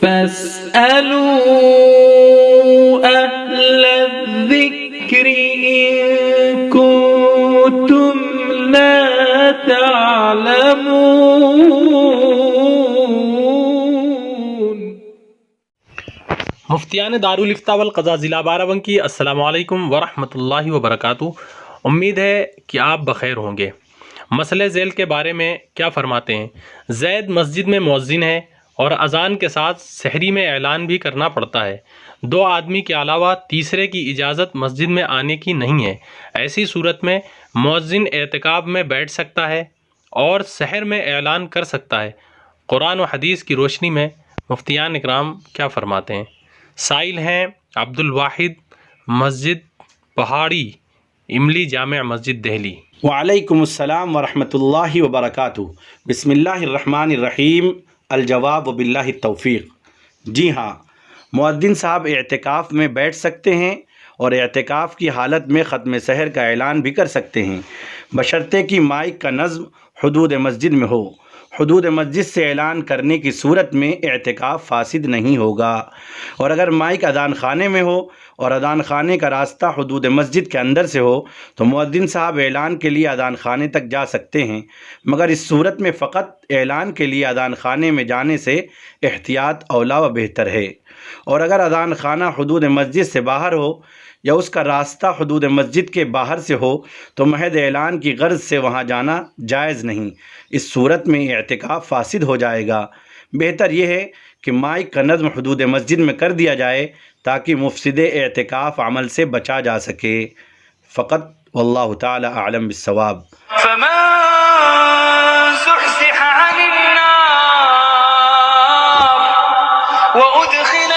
فاسألوا أهل الذكر إن كنتم لا تعلمون۔ مفتیان دارالفتاء والقضاء ضلع بارہ بنکی، السلام علیکم ورحمۃ اللہ وبرکاتہ۔ امید ہے کہ آپ بخیر ہوں گے۔ مسئلہ ذیل کے بارے میں کیا فرماتے ہیں؟ زید مسجد میں مؤذن ہے اور اذان کے ساتھ سحری میں اعلان بھی کرنا پڑتا ہے۔ دو آدمی کے علاوہ تیسرے کی اجازت مسجد میں آنے کی نہیں ہے۔ ایسی صورت میں مؤذن اعتکاف میں بیٹھ سکتا ہے اور سحر میں اعلان کر سکتا ہے۔ قرآن و حدیث کی روشنی میں مفتیان اکرام کیا فرماتے ہیں؟ سائل ہیں عبد الواحد، مسجد پہاڑی، املی جامع مسجد، دہلی۔ وعلیکم السلام ورحمۃ اللہ وبرکاتہ۔ بسم اللہ الرحمن الرحیم۔ الجواب باللہ التوفیق۔ جی ہاں، مؤذن صاحب اعتکاف میں بیٹھ سکتے ہیں اور اعتکاف کی حالت میں ختم سحر کا اعلان بھی کر سکتے ہیں، بشرطے کہ مائک کا نظم حدود مسجد میں ہو۔ حدود مسجد سے اعلان کرنے کی صورت میں اعتکاف فاسد نہیں ہوگا، اور اگر مائک اذان خانے میں ہو اور اذان خانے کا راستہ حدود مسجد کے اندر سے ہو تو مؤذن صاحب اعلان کے لیے اذان خانے تک جا سکتے ہیں، مگر اس صورت میں فقط اعلان کے لیے اذان خانے میں جانے سے احتیاط اولا و بہتر ہے، اور اگر اذان خانہ حدود مسجد سے باہر ہو یا اس کا راستہ حدود مسجد کے باہر سے ہو تو محض اعلان کی غرض سے وہاں جانا جائز نہیں۔ اس صورت میں اعتکاف فاسد ہو جائے گا۔ بہتر یہ ہے کہ مائک کا نظم حدود مسجد میں کر دیا جائے تاکہ مفسد اعتکاف عمل سے بچا جا سکے۔ فقط واللہ تعالی اعلم بالصواب۔ فمن زحزح عن النار وأدخل